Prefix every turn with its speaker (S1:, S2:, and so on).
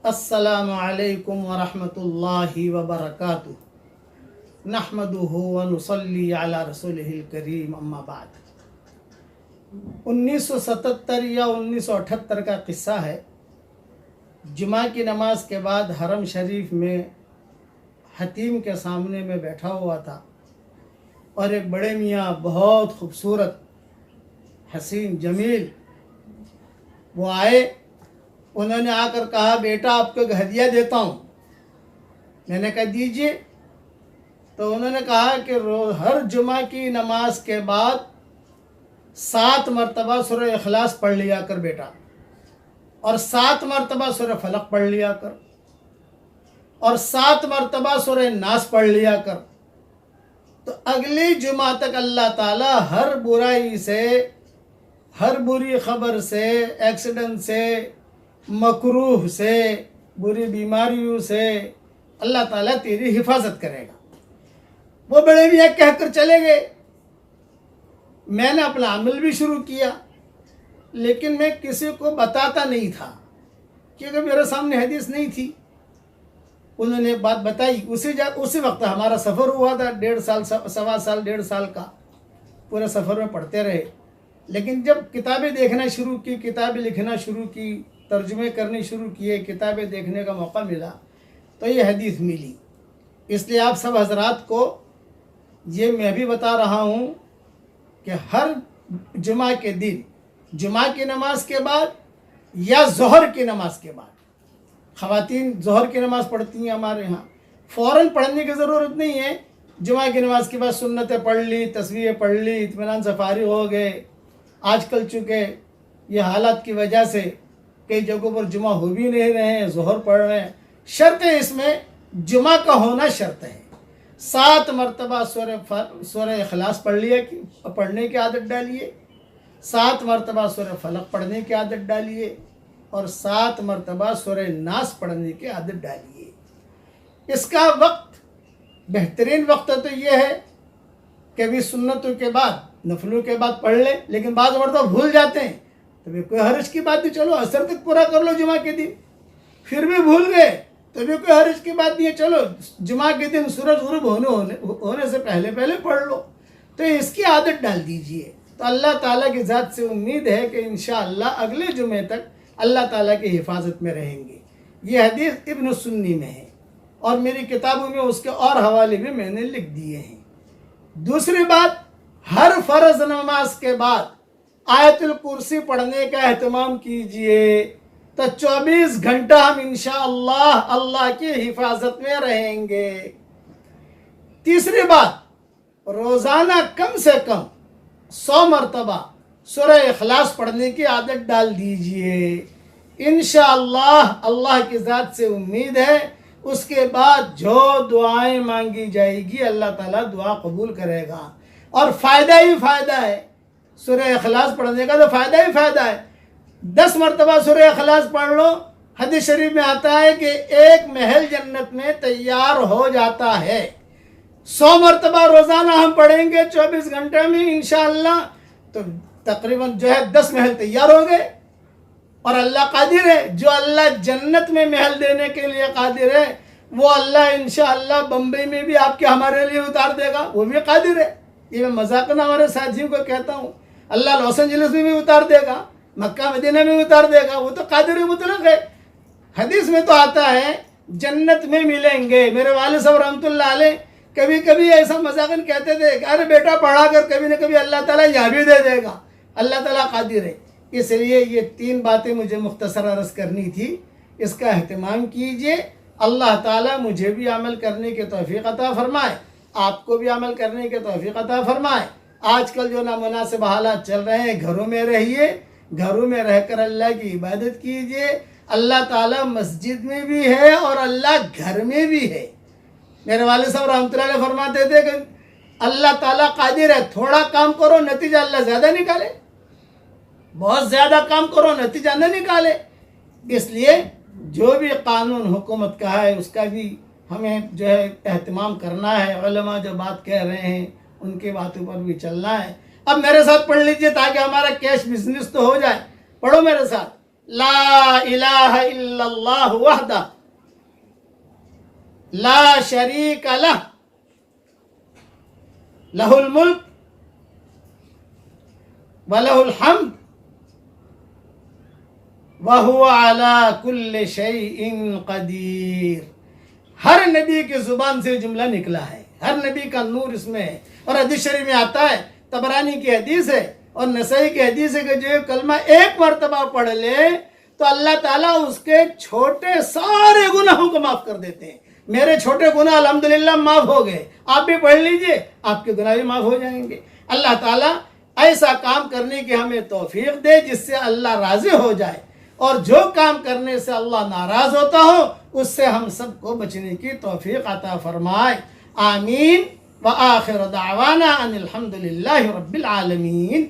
S1: अस्सलामु अलैकुम वरहमतुल्लाहि वबरकातुहू नहमदुहु व नुसल्ली अला रसूलिहिल करीम अम्मा बाद। 1977 या 1978 का किस्सा है। जुमा की नमाज के बाद हरम शरीफ में हतीम के सामने में बैठा हुआ था और एक बड़े मियाँ बहुत खूबसूरत हसीन जमील वो आए। उन्होंने आकर कहा, बेटा आपको एक हदिया देता हूँ। मैंने कहा दीजिए। तो उन्होंने कहा कि हर जुमा की नमाज के बाद 7 मरतबा सूरह इखलास पढ़ लिया कर बेटा, और 7 मरतबा सूरह फलक पढ़ लिया कर, और 7 मरतबा सूरह नास पढ़ लिया कर। तो अगली जुमा तक अल्लाह ताला हर बुराई से, हर बुरी खबर से, एक्सीडेंट से, मकरूह से, बुरी बीमारियों से अल्लाह ताला तेरी हिफाजत करेगा। वो बड़े मियाँ कहकर चले गए। मैंने अपना अमल भी शुरू किया, लेकिन मैं किसी को बताता नहीं था क्योंकि मेरे सामने हदीस नहीं थी। उन्होंने बात बताई। उसी वक्त हमारा सफ़र हुआ था, 1.5 साल, 1.25 साल, 1.5 साल का पूरे सफ़र में पढ़ते रहे। लेकिन जब किताबें देखना शुरू की, किताबें लिखना शुरू की, तर्जुमे करने शुरू किए, किताबें देखने का मौका मिला, तो ये हदीस मिली। इसलिए आप सब हजरात को ये मैं भी बता रहा हूँ कि हर जुमा के दिन, जुमा की नमाज के बाद या ज़ोहर की नमाज के बाद, ख़वातीन ज़ोहर की नमाज़ पढ़ती हैं हमारे यहाँ, फ़ौरन पढ़ने की ज़रूरत नहीं है। जुमा की नमाज के बाद सुन्नतें पढ़ ली, तस्वीरें पढ़ ली, इत्मीनान से फारिग हो गए। आजकल चूँकि ये हालात की वजह से कई जगहों पर जुमा हो भी नहीं रहे हैं, ज़ोहर पढ़ रहे हैं। शर्त है इसमें जुमा का होना शर्त है। 7 मरतबा सूरह इखलास पढ़ने की आदत डालिए, 7 मरतबा सूरह फलक पढ़ने की आदत डालिए, और 7 मरतबा सूरह नास पढ़ने की आदत डालिए। इसका वक्त, बेहतरीन वक्त तो ये है कि भी सुन्नतों के बाद, नफलों के बाद पढ़ लें, लेकिन बाद मरतबा भूल जाते हैं तो भी कोई हर्ज की बात नहीं, चलो असर तक पूरा कर लो जुमा के दिन। फिर भी भूल गए तो भी कोई हर्ज की बात नहीं है, चलो जुमा के दिन सूरज गुरूब होने से पहले पढ़ लो। तो इसकी आदत डाल दीजिए। तो अल्लाह ताला की ज़ात से उम्मीद है कि इंशाअल्लाह अगले जुमे तक अल्लाह ताला की हिफाजत में रहेंगे। ये हदीस इब्न सुन्नी में है और मेरी किताबों में उसके और हवाले भी मैंने लिख दिए हैं। दूसरी बात, हर फ़र्ज नमाज के बाद आयतुल कुर्सी पढ़ने का एहतमाम कीजिए, तो 24 घंटा हम इंशाअल्लाह अल्लाह की हिफाजत में रहेंगे। तीसरी बात, रोज़ाना कम से कम 100 मरतबा सूरह इखलास पढ़ने की आदत डाल दीजिए। इंशाअल्लाह अल्लाह की ज़ात से उम्मीद है उसके बाद जो दुआएं मांगी जाएगी अल्लाह ताला दुआ कबूल करेगा। और फ़ायदा ही फ़ायदा है सूरह इखलास पढ़ने का, तो फ़ायदा ही फ़ायदा है। 10 मरतबा सूरह इखलास पढ़ लो। हदीस शरीफ में आता है कि एक महल जन्नत में तैयार हो जाता है। 100 मरतबा रोज़ाना हम पढ़ेंगे 24 घंटे में इंशाअल्लाह, तो तकरीबन जो है 10 महल तैयार हो गए। और अल्लाह कादिर है, जो अल्लाह जन्नत में महल देने के लिए कादिर है, वो अल्लाह इंशाअल्लाह बम्बई में भी आपके हमारे लिए उतार देगा, वो भी कादिर है। ये मैं मजाक ना हमारे साथियों को कहता हूँ, अल्लाह लॉस एंजलिस में भी उतार देगा, मक्का मदीना में उतार देगा, वो तो कादिर मुतलक है। हदीस में तो आता है जन्नत में मिलेंगे। मेरे वालिद साहब रहमतुल्लाह अलैह कभी कभी ऐसा मजाकन कहते थे, अरे बेटा पढ़ा कर कभी न कभी अल्लाह ताला यहाँ भी दे देगा। अल्लाह ताला कादिर है। इसलिए ये 3 बातें मुझे मुख्तसर अर्ज़ करनी थी, इसका अहतमाम कीजिए। अल्लाह ताला मुझे भी अमल करने की तौफीक अता फरमाए, आपको भी अमल करने की तौफीक अता फरमाए। आजकल जो नामुनासिब हालात चल रहे हैं, घरों में रहिए, घरों में रहकर अल्लाह की इबादत कीजिए। अल्लाह ताला मस्जिद में भी है और अल्लाह घर में भी है। मेरे वालिद साहब रहमतुल्लाह अलैह फरमाते थे कि अल्लाह ताला कादिर है, थोड़ा काम करो नतीजा अल्लाह ज़्यादा निकाले, बहुत ज़्यादा काम करो नतीजा न निकाले। इसलिए जो भी कानून हुकूमत का है उसका भी हमें जो है एहतमाम करना है। उलमा जो बात कह रहे हैं उनकी बातों पर भी चलना है। अब मेरे साथ पढ़ लीजिए ताकि हमारा कैश बिजनेस तो हो जाए। पढ़ो मेरे साथ, لا الہ الا اللہ وحدہ لا شریک لہ لہ الملک وَلَهُ الْحَمْدُ وَهُوَ عَلَى كُلِّ شَيْءٍ قَدِيرٌ. ہر نبی کی زبان سے جملہ نکلا ہے، ہر نبی کا نور اس میں ہے. اور حدیث شریف میں آتا ہے، طبرانی کی حدیث ہے اور نسائی کی حدیث ہے کہ جو کلمہ ایک مرتبہ پڑھ لے تو اللہ تعالیٰ اس کے چھوٹے سارے گناہوں کو معاف کر دیتے ہیں. میرے چھوٹے گناہ الحمدللہ معاف ہو گئے، آپ بھی پڑھ لیجئے، آپ کے گناہ بھی معاف ہو جائیں گے. اللہ تعالیٰ ایسا کام کرنے کی ہمیں توفیق دے جس سے اللہ راضی ہو جائے، اور جو کام کرنے سے اللہ ناراض ہوتا ہو اس سے ہم سب کو بچنے کی توفیق عطا فرمائے. آمین. وآخر دعوانا ان الحمد للہ رب العالمین.